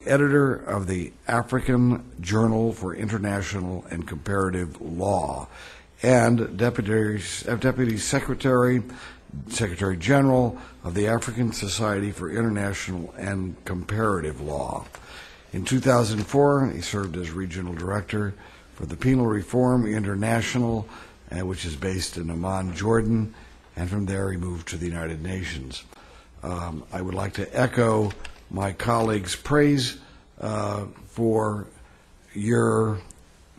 editor of the African Journal for International and Comparative Law, and Deputy Secretary General of the African Society for International and Comparative Law. In 2004, he served as Regional Director for the Penal Reform International, which is based in Amman, Jordan, and from there he moved to the United Nations. I would like to echo my colleagues' praise for your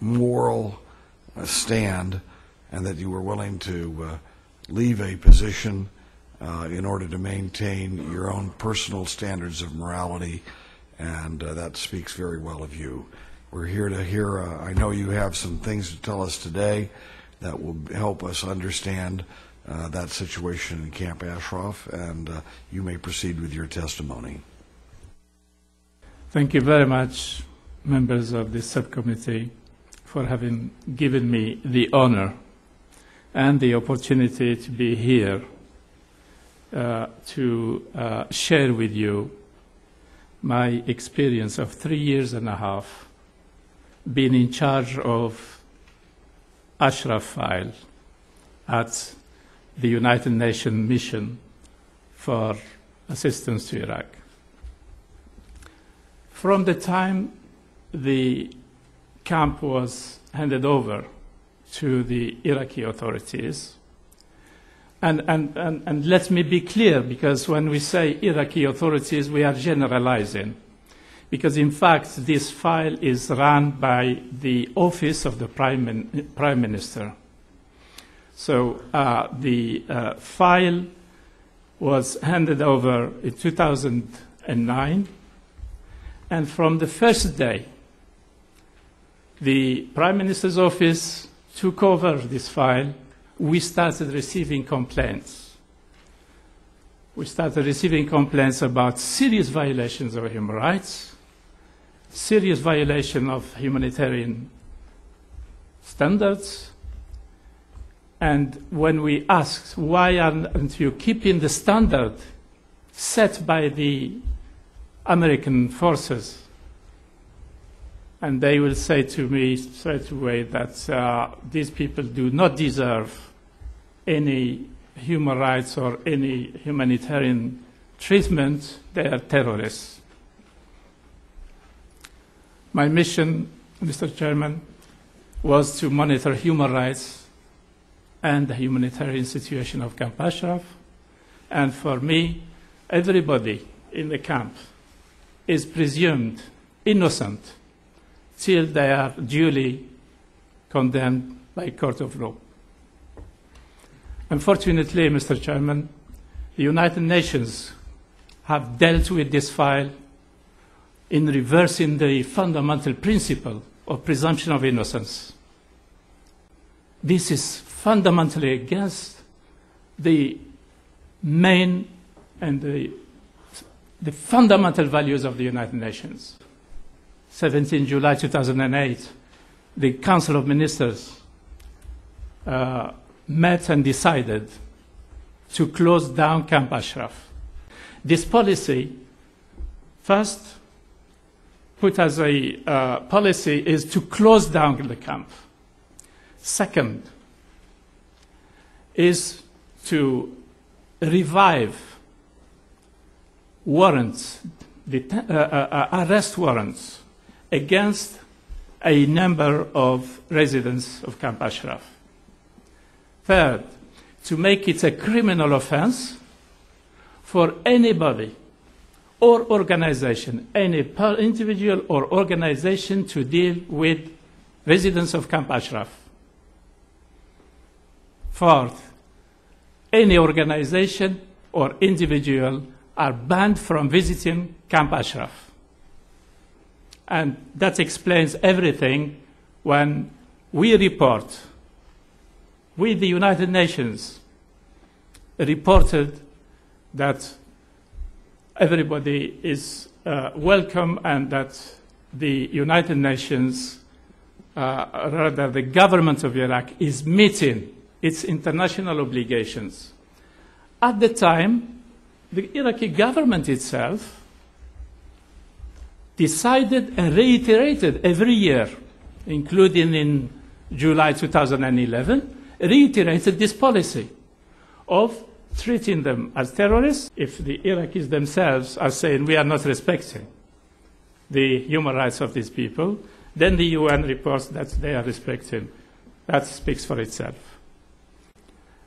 moral stand, and that you were willing to leave a position in order to maintain your own personal standards of morality, and that speaks very well of you. We're here to hear, I know you have some things to tell us today that will help us understand that situation in Camp Ashraf, and you may proceed with your testimony. Thank you very much, members of this subcommittee, for having given me the honor and the opportunity to be here to share with you my experience of 3 years and a half being in charge of Ashraf file at the United Nations mission for assistance to Iraq. From the time the camp was handed over to the Iraqi authorities, and let me be clear, because when we say Iraqi authorities, we are generalizing, because in fact this file is run by the office of the Prime Minister. So the file was handed over in 2009, and from the first day, the Prime Minister's office took over this file. We started receiving complaints. We started receiving complaints about serious violations of human rights, serious violation of humanitarian standards. And when we asked, why aren't you keeping the standard set by the American forces? And they will say to me straight away that these people do not deserve any human rights or any humanitarian treatment. They are terrorists. My mission, Mr. Chairman, was to monitor human rights and the humanitarian situation of Camp Ashraf. And for me, everybody in the camp is presumed innocent till they are duly condemned by a court of law. Unfortunately, Mr. Chairman, the United Nations have dealt with this file in reversing the fundamental principle of presumption of innocence. This is fundamentally against the main and the fundamental values of the United Nations. 17 July 2008, the Council of Ministers met and decided to close down Camp Ashraf. This policy, first put as a policy, is to close down the camp. Second is to revive warrants, arrest warrants against a number of residents of Camp Ashraf. Third, to make it a criminal offense for anybody or organization, any individual or organization, to deal with residents of Camp Ashraf. Fourth, any organization or individual are banned from visiting Camp Ashraf. And that explains everything when we report. We, the United Nations, reported that everybody is welcome and that the United Nations, rather the government of Iraq, is meeting its international obligations. At the time, the Iraqi government itself decided and reiterated every year, including in July 2011, reiterated this policy of treating them as terrorists if the Iraqis themselves are saying we are not respecting the human rights of these people, then the UN reports that they are respecting. That speaks for itself.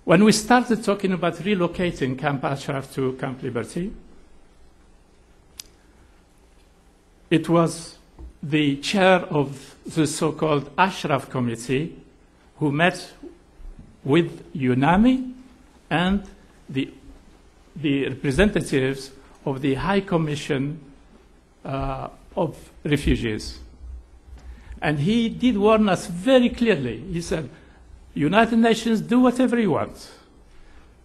When we started talking about relocating Camp Ashraf to Camp Liberty, it was the chair of the so-called Ashraf Committee who met with UNAMI and the representatives of the High Commission of Refugees. And he did warn us very clearly. He said, United Nations, do whatever you want,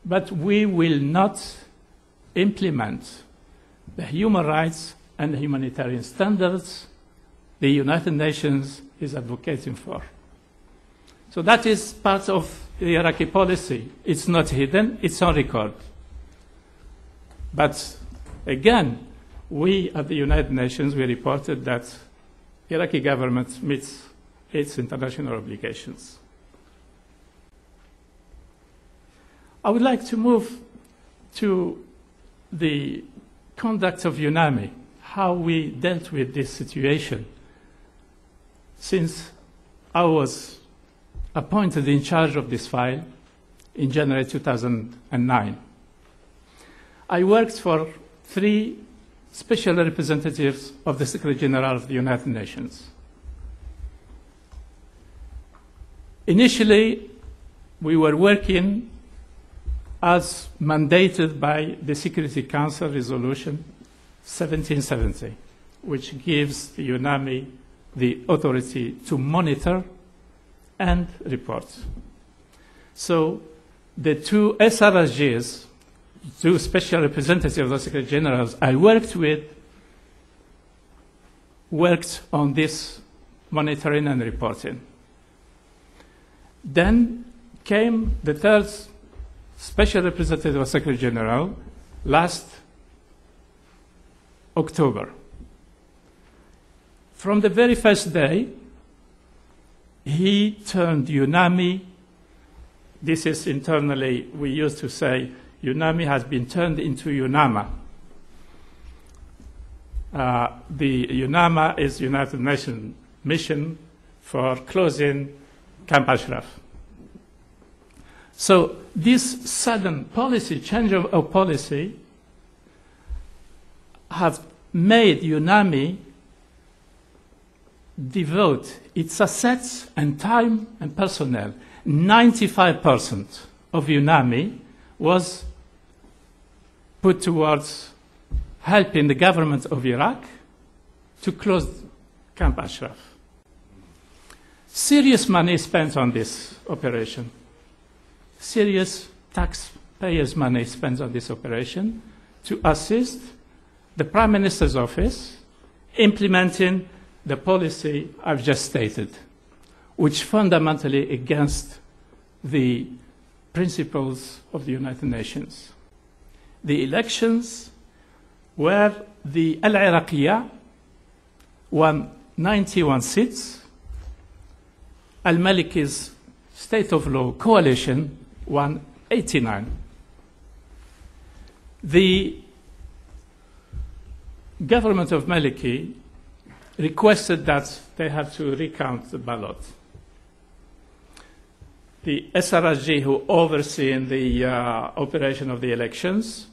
but we will not implement the human rights and the humanitarian standards the United Nations is advocating for. So that is part of the Iraqi policy. It's not hidden, it's on record. But again, we at the United Nations, we reported that the Iraqi government meets its international obligations. I would like to move to the conduct of UNAMI, how we dealt with this situation. Since I was appointed in charge of this file in January 2009, I worked for 3 special representatives of the Secretary General of the United Nations. Initially, we were working as mandated by the Security Council Resolution 1770, which gives the UNAMI the authority to monitor and report. So the 2 SRSGs, 2 special representatives of the Secretary Generals I worked with, worked on this monitoring and reporting. Then came the 3rd special representative of the Secretary General last October. From the very first day, he turned UNAMI, this is internally, we used to say, UNAMI has been turned into UNAMA. The UNAMA is United Nations mission for closing Camp Ashraf. So this sudden policy, change of policy, have made UNAMI devote its assets and time and personnel. 95% of UNAMI was put towards helping the government of Iraq to close Camp Ashraf. Serious money spent on this operation. Serious taxpayers' money spent on this operation to assist the Prime Minister's office implementing the policy I've just stated, which fundamentally against the principles of the United Nations. The elections were the Al-Iraqiyya won 91 seats, Al-Maliki's State of Law coalition won 89. The government of Maliki requested that they have to recount the ballot. The SRSG, who overseen the operation of the elections,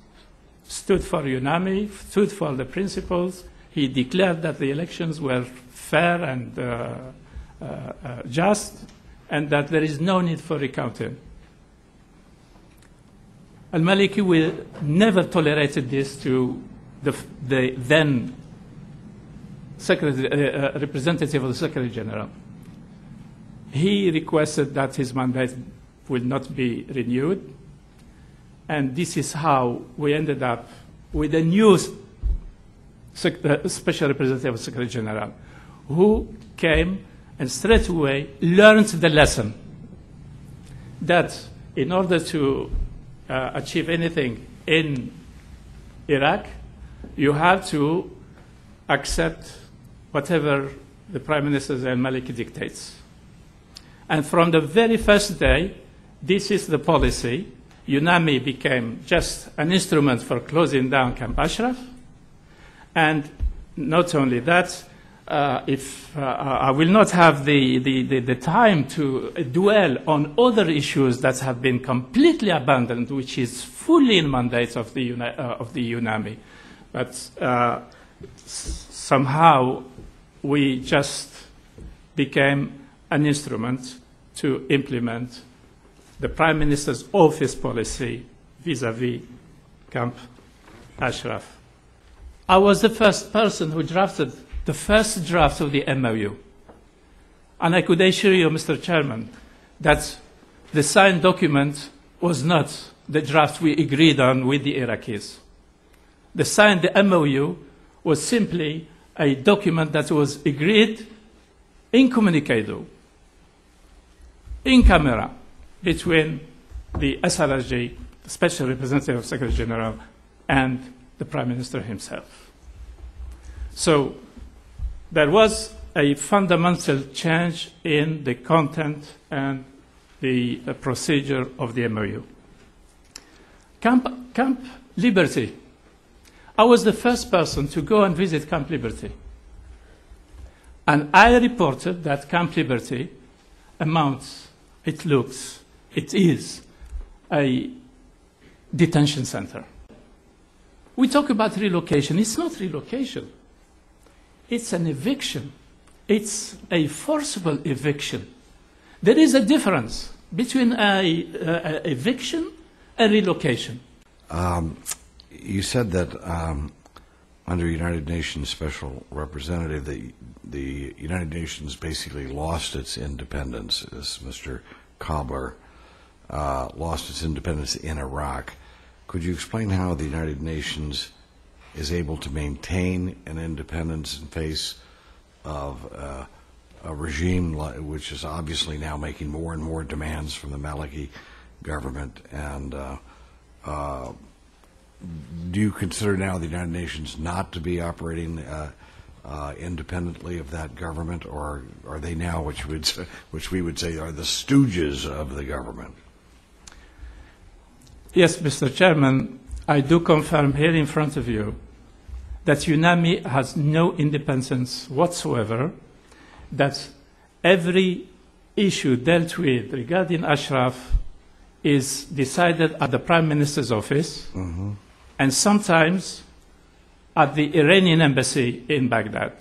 stood for UNAMI, stood for the principles. He declared that the elections were fair and just, and that there is no need for recounting. Al-Maliki will never tolerated this to the then representative of the Secretary General. He requested that his mandate will not be renewed, and this is how we ended up with a new special representative of the Secretary General, who came and straight away learned the lesson that in order to achieve anything in Iraq, you have to accept whatever the Prime Minister al-Maliki dictates. And from the very first day, this is the policy. UNAMI became just an instrument for closing down Camp Ashraf. And not only that, I will not have the time to dwell on other issues that have been completely abandoned, which is fully in mandate of the UNAMI. But somehow we just became an instrument to implement the Prime Minister's office policy vis-à-vis Camp Ashraf. I was the first person who drafted the first draft of the MOU. And I could assure you, Mr. Chairman, that the signed document was not the draft we agreed on with the Iraqis. The MOU was simply a document that was agreed incommunicado, in camera, between the SRG, the Special Representative of Secretary General, and the Prime Minister himself. So there was a fundamental change in the content and the procedure of the MOU. Camp Liberty. I was the first person to go and visit Camp Liberty. And I reported that Camp Liberty it is a detention center. We talk about relocation. It's not relocation. It's an eviction. It's a forcible eviction. There is a difference between an eviction and relocation. You said that under United Nations Special Representative, the United Nations basically lost its independence, as Mr. Cobbler lost its independence in Iraq. Could you explain how the United Nations is able to maintain an independence in face of a regime which is obviously now making more and more demands from the Maliki government? And do you consider now the United Nations not to be operating independently of that government, or are they now, which we would say, are the stooges of the government? Yes, Mr. Chairman, I do confirm here in front of you that UNAMI has no independence whatsoever, that every issue dealt with regarding Ashraf is decided at the Prime Minister's office, and sometimes at the Iranian embassy in Baghdad.